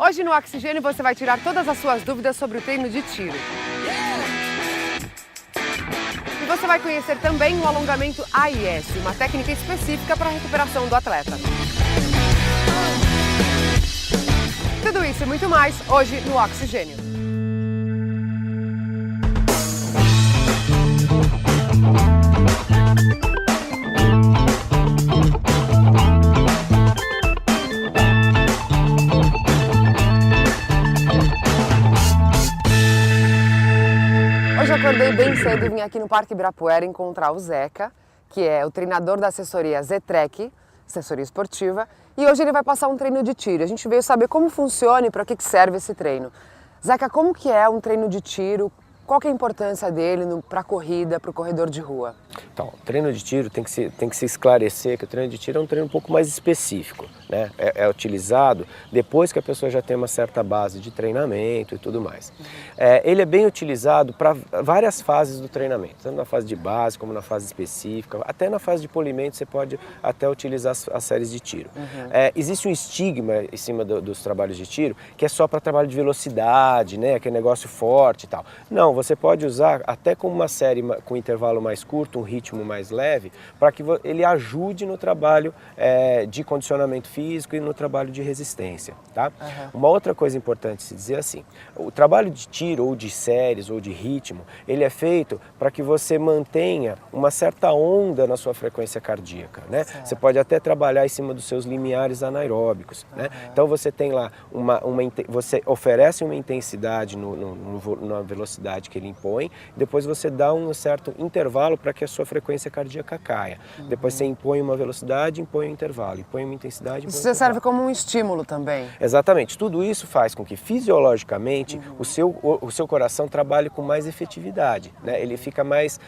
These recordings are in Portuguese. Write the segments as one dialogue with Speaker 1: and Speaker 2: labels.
Speaker 1: Hoje no Oxigênio você vai tirar todas as suas dúvidas sobre o treino de tiro. E você vai conhecer também o alongamento AIS, uma técnica específica para a recuperação do atleta. Tudo isso e muito mais hoje no Oxigênio. Hoje eu acordei bem cedo e vim aqui no Parque Ibirapuera encontrar o Zeca, que é o treinador da assessoria Z-Trek, assessoria esportiva, e hoje ele vai passar um treino de tiro. A gente veio saber como funciona e para que serve esse treino. Zeca, como que é um treino de tiro? Qual que é a importância dele para a corrida, para o corredor de rua?
Speaker 2: Então, o treino de tiro tem que se esclarecer que o treino de tiro é um treino um pouco mais específico, né? É utilizado depois que a pessoa já tem uma certa base de treinamento e tudo mais. Ele é bem utilizado para várias fases do treinamento, tanto na fase de base como na fase específica, até na fase de polimento você pode até utilizar as séries de tiro. Existe um estigma em cima dos trabalhos de tiro que é só para trabalho de velocidade, né? Aquele negócio forte e tal. Não, você pode usar até com uma série com intervalo mais curto, um ritmo mais leve, para que ele ajude no trabalho de condicionamento físico e no trabalho de resistência, tá? Uma outra coisa importante se dizer assim, o trabalho de tiro ou de séries ou de ritmo, ele é feito para que você mantenha uma certa onda na sua frequência cardíaca, né? Você pode até trabalhar em cima dos seus limiares anaeróbicos, né? Então você tem lá você oferece uma intensidade na velocidade que ele impõe, depois você dá um certo intervalo para que a sua frequência cardíaca caia. Depois você impõe uma velocidade, impõe um intervalo, impõe uma intensidade, impõe um intervalo.
Speaker 1: Isso serve como um estímulo também?
Speaker 2: Exatamente. Tudo isso faz com que fisiologicamente o seu coração trabalhe com mais efetividade, né? Ele fica mais...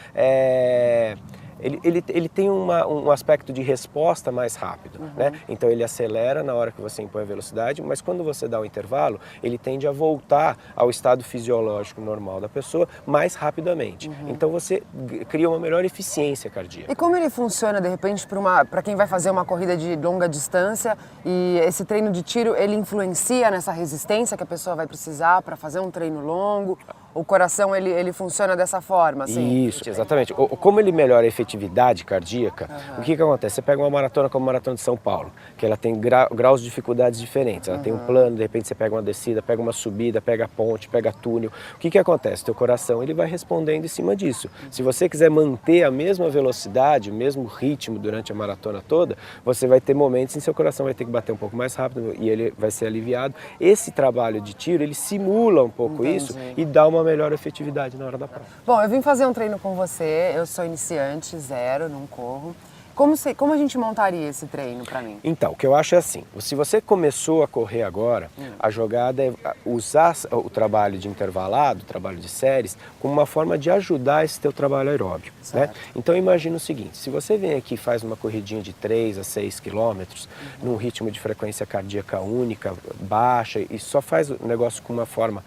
Speaker 2: Ele tem um aspecto de resposta mais rápido, né? Então ele acelera na hora que você impõe a velocidade, mas quando você dá o intervalo, ele tende a voltar ao estado fisiológico normal da pessoa mais rapidamente. Então você cria uma melhor eficiência cardíaca.
Speaker 1: E como ele funciona, de repente, para quem vai fazer uma corrida de longa distância e esse treino de tiro, ele influencia nessa resistência que a pessoa vai precisar para fazer um treino longo? O coração, ele funciona dessa forma, assim?
Speaker 2: Isso, exatamente. Como ele melhora a efetividade cardíaca, o que acontece? Você pega uma maratona como a Maratona de São Paulo, que ela tem graus de dificuldades diferentes. Ela tem um plano, de repente você pega uma descida, pega uma subida, pega ponte, pega túnel. O que acontece? Teu coração, ele vai respondendo em cima disso. Se você quiser manter a mesma velocidade, o mesmo ritmo durante a maratona toda, você vai ter momentos em que seu coração vai ter que bater um pouco mais rápido e ele vai ser aliviado. Esse trabalho de tiro, ele simula um pouco isso e dá uma melhor efetividade na hora da prova.
Speaker 1: Bom, eu vim fazer um treino com você, eu sou iniciante, zero, não corro. Como a gente montaria esse treino para mim?
Speaker 2: Então, o que eu acho é assim, se você começou a correr agora, a jogada é usar o trabalho de intervalado, o trabalho de séries, como uma forma de ajudar esse teu trabalho aeróbico, né? Então imagina o seguinte, se você vem aqui e faz uma corridinha de 3 a 6 quilômetros, num ritmo de frequência cardíaca única, baixa, e só faz o negócio com uma forma,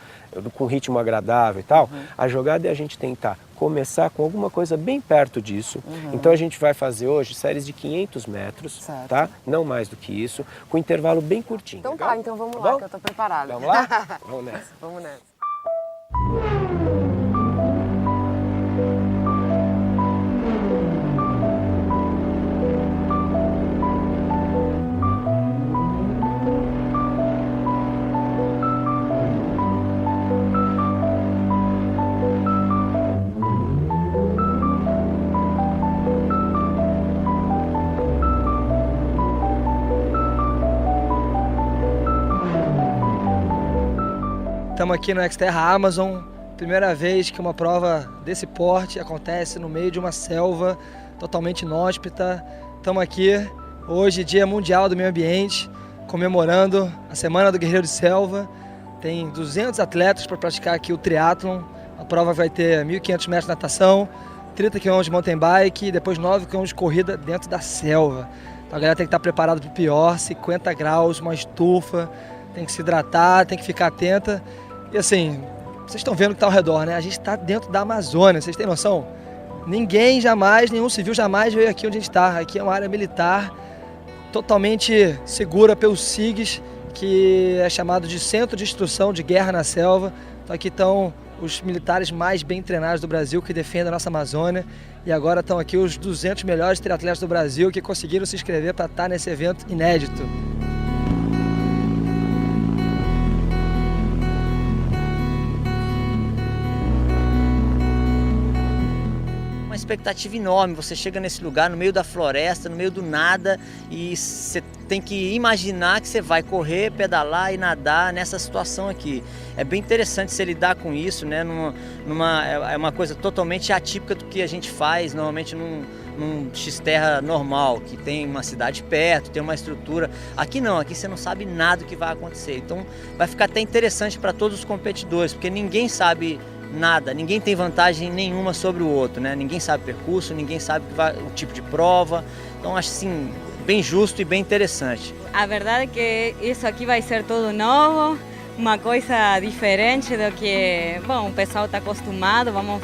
Speaker 2: com um ritmo agradável e tal, a jogada é a gente tentar começar com alguma coisa bem perto disso. Então a gente vai fazer hoje séries de 500 metros, tá? Não mais do que isso, com intervalo bem curtinho.
Speaker 1: Então
Speaker 2: legal?
Speaker 1: tá, então vamos lá, que eu tô preparada.
Speaker 2: Vamos lá? Vamos nessa.
Speaker 1: Vamos nessa.
Speaker 3: Estamos aqui no Xterra Amazon, primeira vez que uma prova desse porte acontece no meio de uma selva totalmente inóspita. Estamos aqui hoje, Dia Mundial do Meio Ambiente, comemorando a Semana do Guerreiro de Selva. Tem 200 atletas para praticar aqui o triatlon. A prova vai ter 1.500 metros de natação, 30 km de mountain bike e depois 9 km de corrida dentro da selva. Então a galera tem que estar preparada para o pior, 50 graus, uma estufa, tem que se hidratar, tem que ficar atenta. E assim, vocês estão vendo o que está ao redor, né? A gente está dentro da Amazônia, vocês têm noção? Ninguém jamais, nenhum civil jamais veio aqui onde a gente está. Aqui é uma área militar totalmente segura pelos SIGs, que é chamado de Centro de Instrução de Guerra na Selva. Então aqui estão os militares mais bem treinados do Brasil que defendem a nossa Amazônia. E agora estão aqui os 200 melhores triatletas do Brasil que conseguiram se inscrever para estar nesse evento inédito.
Speaker 4: Expectativa enorme, você chega nesse lugar no meio da floresta, no meio do nada, e você tem que imaginar que você vai correr, pedalar e nadar nessa situação aqui. É bem interessante você lidar com isso, né? É uma coisa totalmente atípica do que a gente faz normalmente num X-Terra normal, que tem uma cidade perto, tem uma estrutura. Aqui não, aqui você não sabe nada do que vai acontecer. Então vai ficar até interessante para todos os competidores, porque ninguém sabe nada, ninguém tem vantagem nenhuma sobre o outro, né? Ninguém sabe percurso, ninguém sabe o tipo de prova. Então acho assim, bem justo e bem interessante.
Speaker 5: A verdade é que isso aqui vai ser tudo novo, uma coisa diferente do que, bom, o pessoal está acostumado. Vamos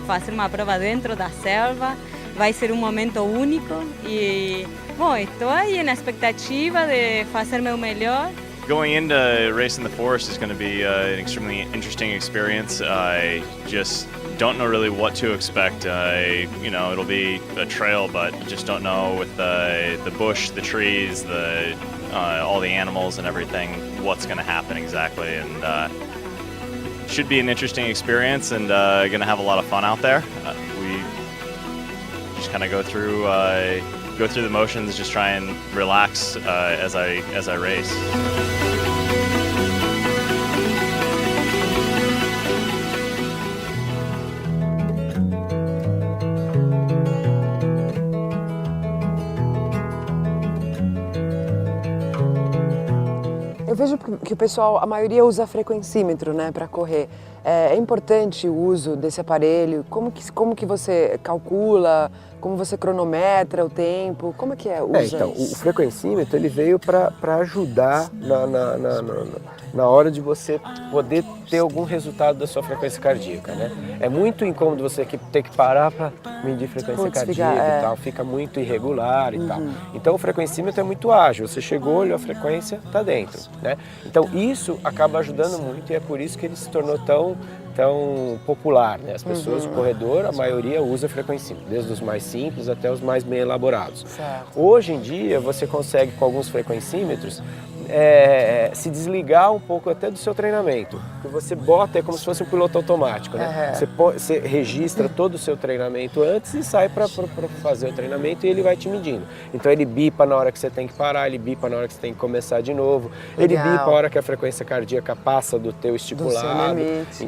Speaker 5: fazer uma prova dentro da selva, vai ser um momento único e, bom, estou aí na expectativa de fazer meu melhor.
Speaker 6: Going into Race in the Forest is going to be an extremely interesting experience. I just don't know really what to expect. You know, it'll be a trail, but just don't know with the bush, the trees, all the animals and everything, what's going to happen exactly. And should be an interesting experience and going to have a lot of fun out there. We just kind of go through the motions, just try and relax as I race.
Speaker 1: Eu vejo que o pessoal, a maioria usa frequencímetro, né, para correr. É importante o uso desse aparelho? Como que você calcula? Como você cronometra o tempo? Como é que usa
Speaker 2: então,
Speaker 1: isso?
Speaker 2: o frequencímetro ele veio para ajudar na hora de você poder ter algum resultado da sua frequência cardíaca, né? É muito incômodo você ter que parar para medir frequência cardíaca e tal, fica muito irregular e tal. Então o frequencímetro é muito ágil, você chegou, olhou a frequência, está dentro, né? Então isso acaba ajudando muito e é por isso que ele se tornou tão popular, né? As pessoas, o corredor, a maioria usa frequencímetro, desde os mais simples até os mais bem elaborados.
Speaker 1: Certo.
Speaker 2: Hoje em dia você consegue com alguns frequencímetros se desligar um pouco até do seu treinamento, que você bota, é como se fosse um piloto automático, né? Você registra todo o seu treinamento antes e sai para fazer o treinamento e ele vai te medindo. Então ele bipa na hora que você tem que parar, ele bipa na hora que você tem que começar de novo, ele bipa a hora que a frequência cardíaca passa do teu estipulado,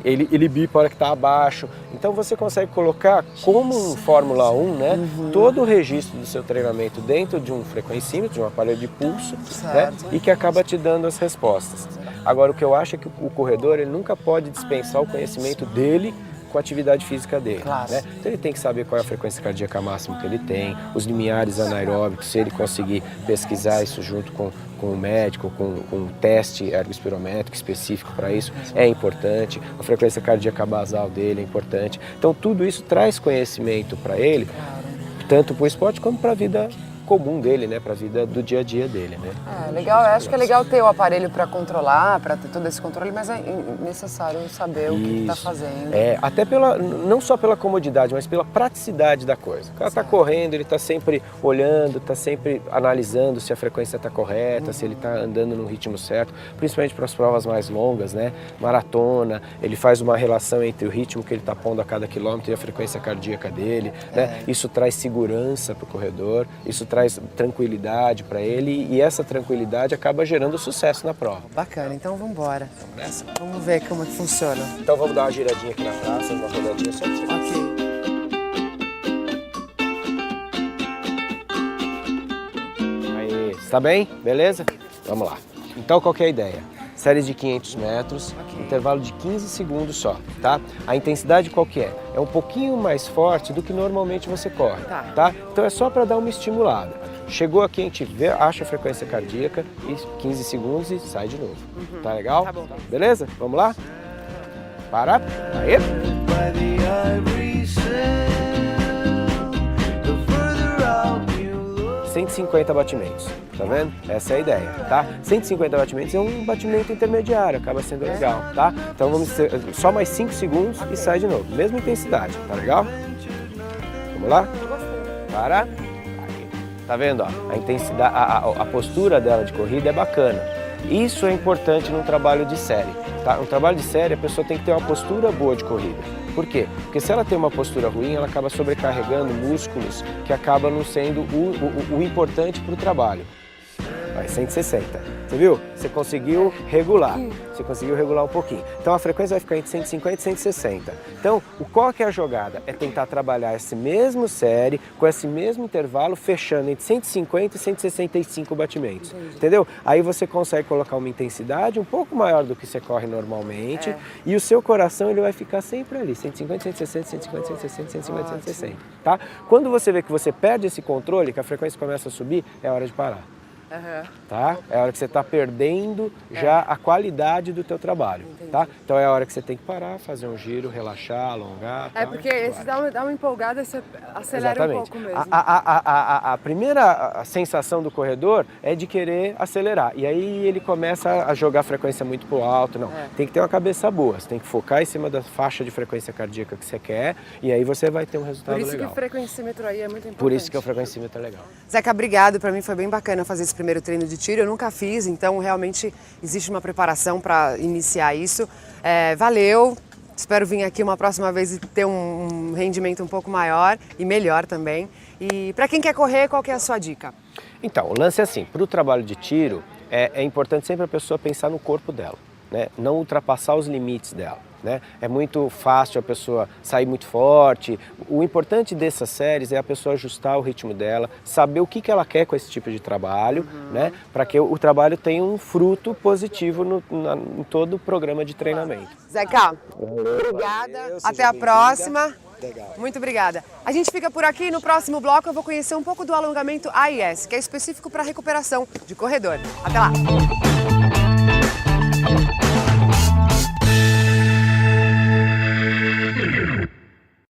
Speaker 2: ele bipa a hora que está abaixo. Então você consegue colocar como um Fórmula 1, né? Todo o registro do seu treinamento dentro de um frequencímetro, de um aparelho de pulso, né? E que acaba te dando as respostas. Agora, o que eu acho é que o corredor ele nunca pode dispensar o conhecimento dele com a atividade física dele.
Speaker 1: Claro.
Speaker 2: Né? Então ele tem que saber qual é a frequência cardíaca máxima que ele tem, os limiares anaeróbicos, se ele conseguir pesquisar isso junto com o médico, com um teste ergospirométrico específico para isso, é importante. A frequência cardíaca basal dele é importante. Então tudo isso traz conhecimento para ele, tanto para o esporte como para a vida comum dele, né, para a vida do dia a dia dele, né?
Speaker 1: Legal, eu acho que é legal ter o aparelho para controlar, para ter todo esse controle, mas é necessário saber o que está fazendo.
Speaker 2: Até não só pela comodidade, mas pela praticidade da coisa. O cara está correndo, ele está sempre olhando, está sempre analisando se a frequência está correta, se ele está andando no ritmo certo, principalmente para as provas mais longas, né? Maratona, ele faz uma relação entre o ritmo que ele está pondo a cada quilômetro e a frequência cardíaca dele, né? Isso traz segurança para o corredor, isso traz tranquilidade para ele e essa tranquilidade acaba gerando sucesso na prova.
Speaker 1: Bacana, então vamos embora. Vamos ver como é que funciona.
Speaker 2: Então vamos dar uma giradinha aqui na praça, uma rodadinha só para você.
Speaker 1: Ok.
Speaker 2: Aí, está bem? Beleza? Vamos lá. Então qual que é a ideia? Séries de 500 metros, intervalo de 15 segundos só, tá? A intensidade qual que é? É um pouquinho mais forte do que normalmente você corre, tá? Então é só para dar uma estimulada. Chegou aqui, a gente acha a frequência cardíaca, e 15 segundos e sai de novo. Tá legal?
Speaker 1: Tá bom.
Speaker 2: Beleza? Vamos lá? Para. Aí. 150 batimentos, tá vendo? Essa é a ideia, tá? 150 batimentos é um batimento intermediário, acaba sendo legal, tá? Então vamos só mais 5 segundos e sai de novo, mesma intensidade, tá legal? Vamos lá? Para. Aí. Tá vendo, ó? A intensidade, a postura dela de corrida é bacana. Isso é importante num trabalho de série, tá? Um trabalho de série, a pessoa tem que ter uma postura boa de corrida. Por quê? Porque se ela tem uma postura ruim, ela acaba sobrecarregando músculos que acabam não sendo o importante para o trabalho. Vai, 160. Você viu? Você conseguiu regular. Você conseguiu regular um pouquinho. Então a frequência vai ficar entre 150 e 160. Então, qual que é a jogada? É tentar trabalhar esse mesmo série, com esse mesmo intervalo, fechando entre 150 e 165 batimentos. Entendeu? Aí você consegue colocar uma intensidade um pouco maior do que você corre normalmente. E o seu coração ele vai ficar sempre ali. 150, 160, 150, 160, 150, 160. Tá? Quando você vê que você perde esse controle, que a frequência começa a subir, é hora de parar. Tá? É a hora que você está perdendo já a qualidade do teu trabalho, tá? Então é a hora que você tem que parar, fazer um giro, relaxar, alongar.
Speaker 1: É porque esse dá uma empolgada e você acelera
Speaker 2: Exatamente.
Speaker 1: um pouco mesmo.
Speaker 2: A primeira sensação do corredor é de querer acelerar e aí ele começa a jogar a frequência muito pro alto. Não, tem que ter uma cabeça boa, você tem que focar em cima da faixa de frequência cardíaca que você quer e aí você vai ter um resultado legal.
Speaker 1: Por isso que o frequencímetro aí é muito importante.
Speaker 2: Por isso que o frequencímetro é legal.
Speaker 1: Zeca, obrigado. Para mim foi bem bacana fazer esse primeiro treino de tiro. Eu nunca fiz, então realmente existe uma preparação para iniciar isso. Valeu. Espero vir aqui uma próxima vez e ter um rendimento um pouco maior e melhor também. E para quem quer correr, qual que é a sua dica?
Speaker 2: Então, o lance é assim, para o trabalho de tiro, é importante sempre a pessoa pensar no corpo dela, né? Não ultrapassar os limites dela. Né? É muito fácil a pessoa sair muito forte. O importante dessas séries é a pessoa ajustar o ritmo dela, saber o que ela quer com esse tipo de trabalho, né? Para que o trabalho tenha um fruto positivo em todo o programa de treinamento.
Speaker 1: Zeca, obrigada. Até a próxima.
Speaker 2: Legal.
Speaker 1: Muito obrigada. A gente fica por aqui. No próximo bloco eu vou conhecer um pouco do alongamento AIS, que é específico para recuperação de corredor. Até lá!